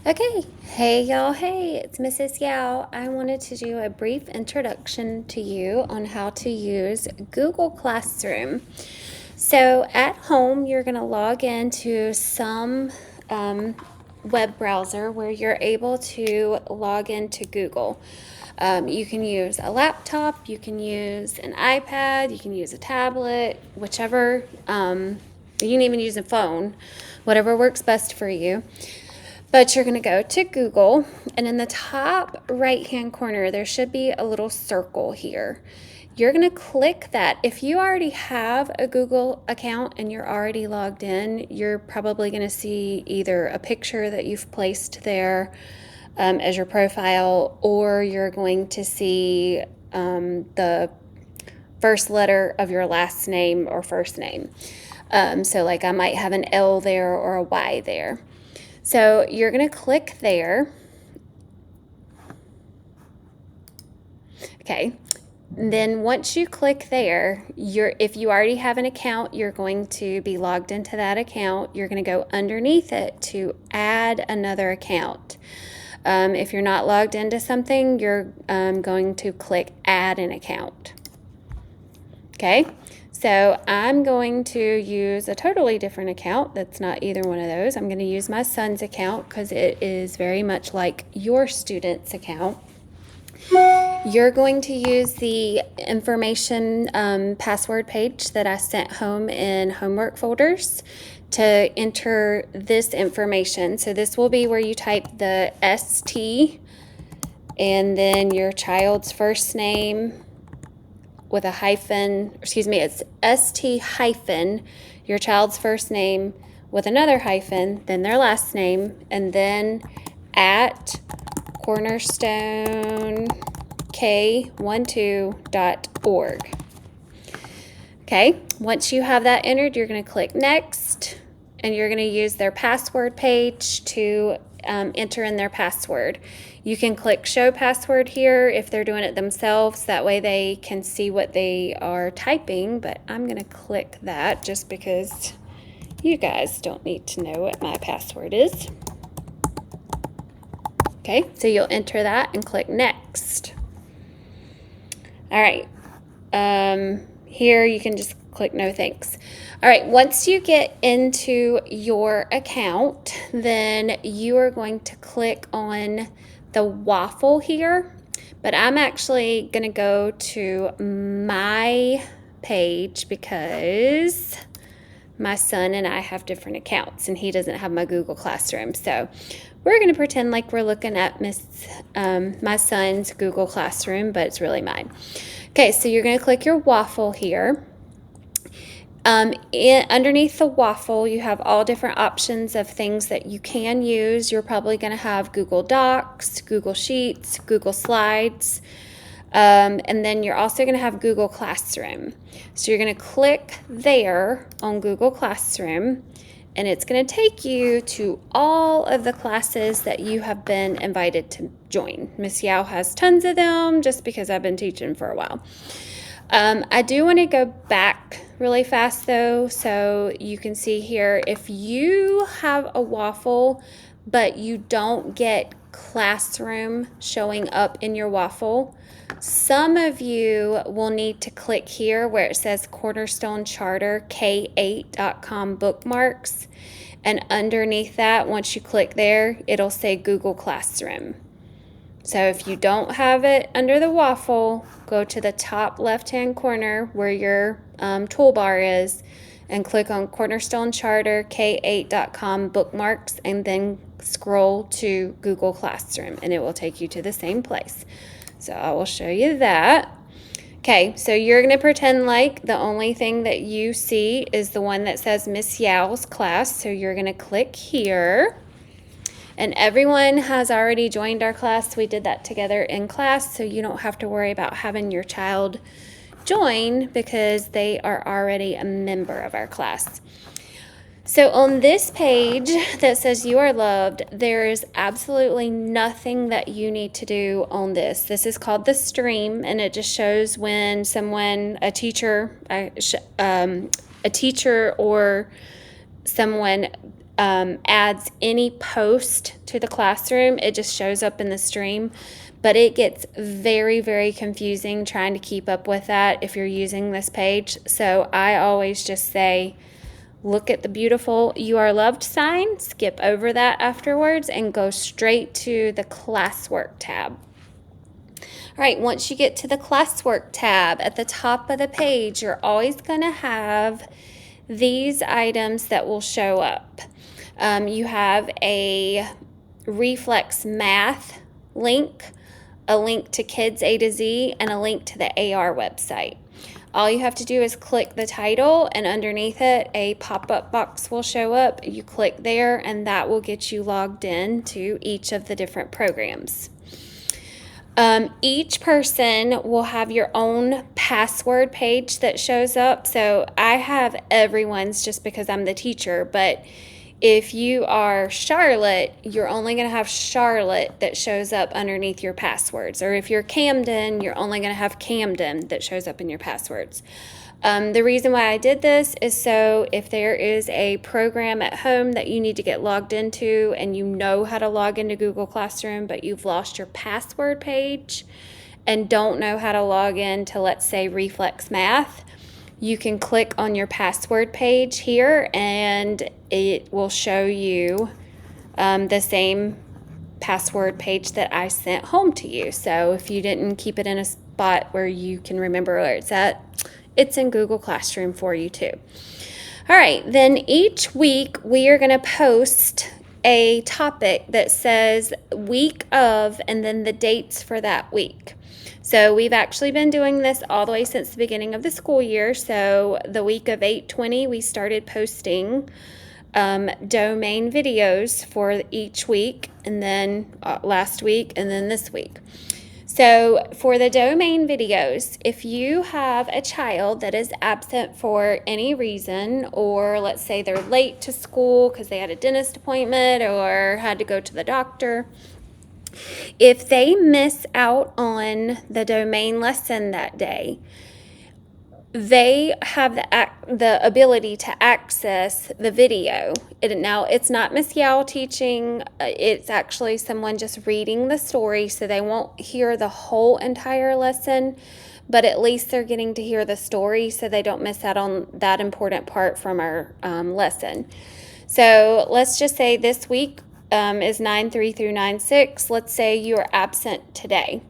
Okay, hey y'all, hey, it's Mrs. Yao. I wanted to do a brief introduction to you on how to use Google Classroom. So at home, you're going to log into some web browser where you're able to log into Google. You can use a laptop, you can use an iPad, you can use a tablet, whichever, you can even use a phone, whatever works best for you. But you're going to go to Google, and in the top right hand corner, there should be a little circle here. You're going to click that. If you already have a Google account and you're already logged in, you're probably going to see either a picture that you've placed there as your profile, or you're going to see the first letter of your last name or first name. So, like, I might have an L there or a Y there. So you're going to click there. Okay. Then once you click there, if you already have an account, you're going to be logged into that account. You're going to go underneath it to add another account. If you're not logged into something, you're going to click add an account. Okay. So I'm going to use a totally different account that's not either one of those. I'm going to use my son's account because it is very much like your student's account. You're going to use the information password page that I sent home in homework folders to enter this information. So this will be where you type the ST and then your child's first name with a hyphen, it's ST hyphen, your child's first name with another hyphen, then their last name, and then at cornerstonek12.org. Okay, once you have that entered, you're going to click next, and you're going to use their password page to enter in their password. You can click show password here if they're doing it themselves. That way they can see what they are typing, but I'm going to click that just because you guys don't need to know what my password is. Okay, so you'll enter that and click next. All right, here you can just click no thanks. All right, once you get into your account, then you are going to click on the waffle here, but I'm actually going to go to my page because my son and I have different accounts and he doesn't have my Google Classroom. So we're going to pretend like we're looking at my son's Google Classroom, but it's really mine. Okay, so you're going to click your waffle here. Underneath the waffle, you have all different options of things that you can use. You're probably going to have Google Docs, Google Sheets, Google Slides, and then you're also going to have Google Classroom. So you're going to click there on Google Classroom, and it's going to take you to all of the classes that you have been invited to join. Miss Yao has tons of them just because I've been teaching for a while. I do want to go back really fast though, so you can see here if you have a waffle but you don't get classroom showing up in your waffle, some of you will need to click here where it says Cornerstone Charter K8.com bookmarks, and underneath that, once you click there, it'll say Google Classroom. So if you don't have it under the waffle, go to the top left-hand corner where your toolbar is and click on Cornerstone Charter K8.com bookmarks and then scroll to Google Classroom and it will take you to the same place. So I will show you that. Okay, so you're going to pretend like the only thing that you see is the one that says Miss Yao's class. So you're going to click here. And everyone has already joined our class. We did that together in class, so you don't have to worry about having your child join because they are already a member of our class. So on this page that says you are loved, there is absolutely nothing that you need to do on this. This is called the stream, and it just shows when someone, a teacher or someone adds any post to the classroom. It just shows up in the stream, but it gets very, very confusing trying to keep up with that if you're using this page. So I always just say, look at the beautiful "You Are Loved" sign, skip over that afterwards, and go straight to the classwork tab. All right, once you get to the classwork tab at the top of the page, you're always going to have these items that will show up. You have a Reflex Math link, a link to Kids A to Z, and a link to the AR website. All you have to do is click the title, and underneath it, a pop-up box will show up. You click there, and that will get you logged in to each of the different programs. Each person will have your own password page that shows up. So I have everyone's just because I'm the teacher, but if you are Charlotte, you're only going to have Charlotte that shows up underneath your passwords. Or if you're Camden, you're only going to have Camden that shows up in your passwords. The reason why I did this is so if there is a program at home that you need to get logged into and you know how to log into Google Classroom, but you've lost your password page and don't know how to log in to, let's say, Reflex Math, you can click on your password page here and it will show you the same password page that I sent home to you. So if you didn't keep it in a spot where you can remember where it's at, it's in Google Classroom for you too. All right, then each week we are going to post a topic that says week of and then the dates for that week. So we've actually been doing this all the way since the beginning of the school year. So the week of 8/20, we started posting domain videos for each week, and then last week, and then this week. So for the domain videos, if you have a child that is absent for any reason, or let's say they're late to school because they had a dentist appointment or had to go to the doctor, if they miss out on the domain lesson that day, they have the ability to access the video. Now, it's not Miss Yao teaching. It's actually someone just reading the story, so they won't hear the whole entire lesson, but at least they're getting to hear the story so they don't miss out on that important part from our lesson. So let's just say this week is 9/3 through 9/6. Let's say you are absent today.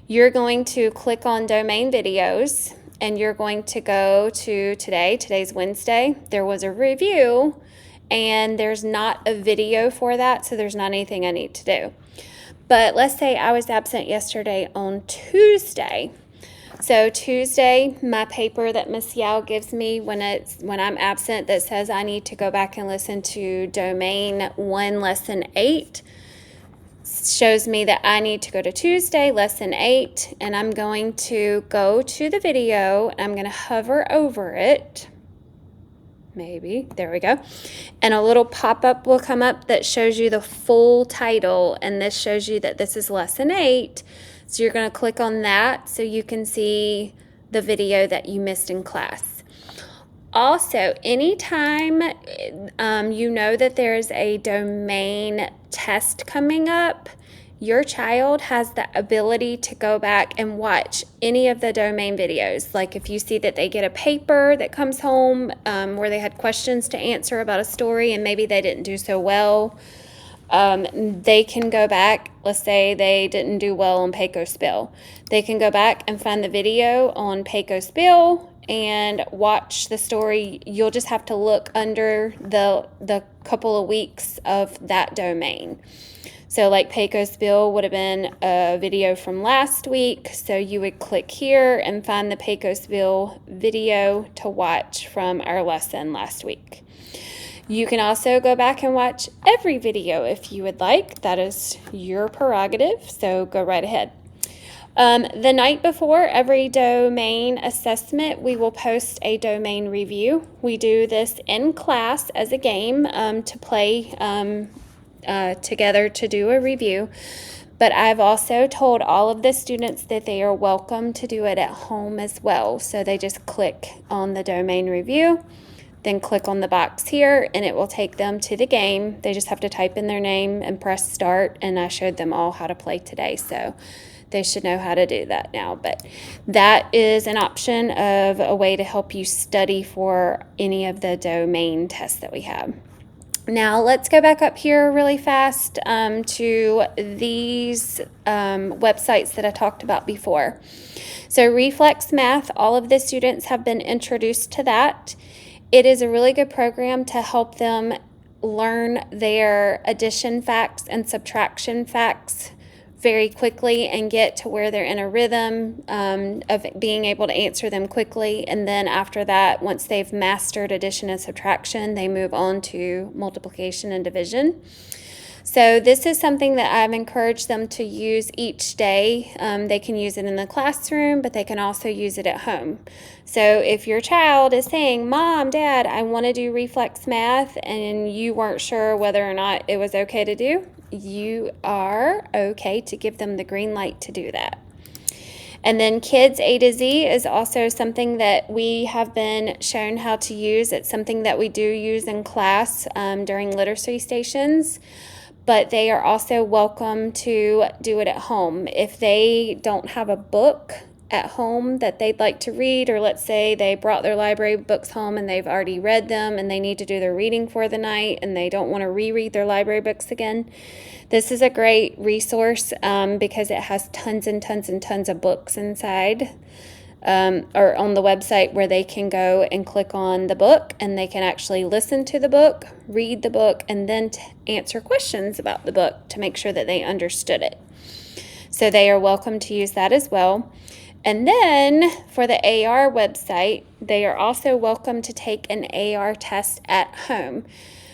You're going to click on Domain Videos, and you're going to go to today's Wednesday. There was a review and there's not a video for that, so there's not anything I need to do. But let's say I was absent yesterday on Tuesday. So Tuesday, my paper that Miss Yao gives me when I'm absent that says I need to go back and listen to Domain 1 Lesson 8 shows me that I need to go to Tuesday, Lesson 8, and I'm going to go to the video, and I'm going to hover over it. Maybe. There we go. And a little pop-up will come up that shows you the full title, and this shows you that this is Lesson 8. So you're going to click on that so you can see the video that you missed in class. Also, anytime you know that there's a domain test coming up, your child has the ability to go back and watch any of the domain videos. Like if you see that they get a paper that comes home where they had questions to answer about a story and maybe they didn't do so well, they can go back. Let's say they didn't do well on Pecos-Bill. They can go back and find the video on Pecos-Bill and watch the story. You'll just have to look under the couple of weeks of that domain. So like Pecos-Bill would have been a video from last week, so you would click here and find the Pecos-Bill video to watch from our lesson last week. You can also go back and watch every video if you would like. That is your prerogative, so go right ahead. The night before every domain assessment, we will post a domain review. We do this in class as a game to play together to do a review. But I've also told all of the students that they are welcome to do it at home as well. So they just click on the domain review. then click on the box here and it will take them to the game. They just have to type in their name and press start, and I showed them all how to play today, so they should know how to do that now. But that is an option of a way to help you study for any of the domain tests that we have. Now let's go back up here really fast to these websites that I talked about before. So Reflex Math, all of the students have been introduced to that. It is a really good program to help them learn their addition facts and subtraction facts very quickly and get to where they're in a rhythm of being able to answer them quickly. And then after that, once they've mastered addition and subtraction, they move on to multiplication and division. So this is something that I've encouraged them to use each day. They can use it in the classroom, but they can also use it at home. So if your child is saying, Mom, Dad, I want to do Reflex Math, and you weren't sure whether or not it was okay to do, you are okay to give them the green light to do that. And then Kids A to Z is also something that we have been shown how to use. It's something that we do use in class during literacy stations, but they are also welcome to do it at home. If they don't have a book at home that they'd like to read, or let's say they brought their library books home and they've already read them and they need to do their reading for the night and they don't want to reread their library books again, this is a great resource because it has tons and tons and tons of books inside or on the website where they can go and click on the book and they can actually listen to the book, read the book, and then answer questions about the book to make sure that they understood it. So they are welcome to use that as well. And then for the AR website, they are also welcome to take an AR test at home.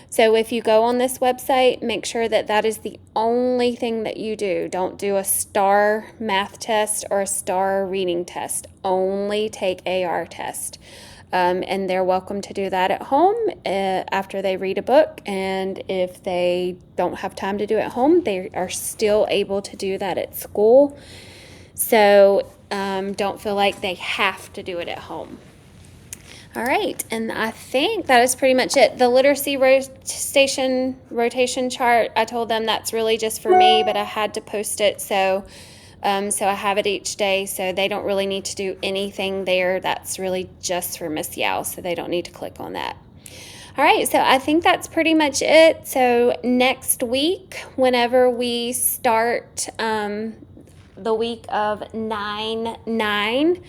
So if you go on this website, make sure that that is the only thing that you do. Don't do a STAR math test or a STAR reading test. Only take AR test. And they're welcome to do that at home after they read a book. And if they don't have time to do it at home, they are still able to do that at school. So don't feel like they have to do it at home. All right, and I think that is pretty much it. The literacy rotation chart, I told them that's really just for me, but I had to post it, so I have it each day, so they don't really need to do anything there. That's really just for Miss Yao, so they don't need to click on that. All right, so I think that's pretty much it. So next week, whenever we start the week of 9/9,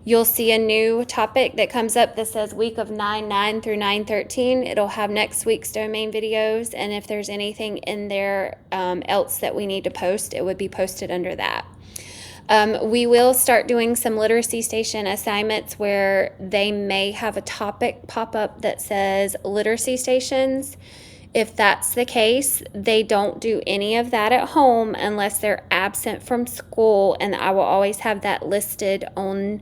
you'll see a new topic that comes up that says week of 9/9 through 9/13. It'll have next week's domain videos, and if there's anything in there else that we need to post, it would be posted under that. We will start doing some literacy station assignments where they may have a topic pop up that says literacy stations. If that's the case, they don't do any of that at home unless they're absent from school, and I will always have that listed on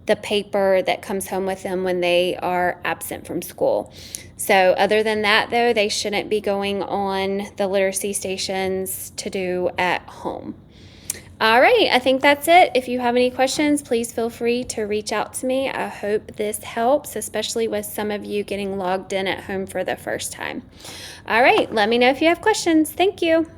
the paper that comes home with them when they are absent from school. So other than that, though, they shouldn't be going on the literacy stations to do at home. All right, I think that's it. If you have any questions, please feel free to reach out to me. I hope this helps, especially with some of you getting logged in at home for the first time. All right, let me know if you have questions. Thank you.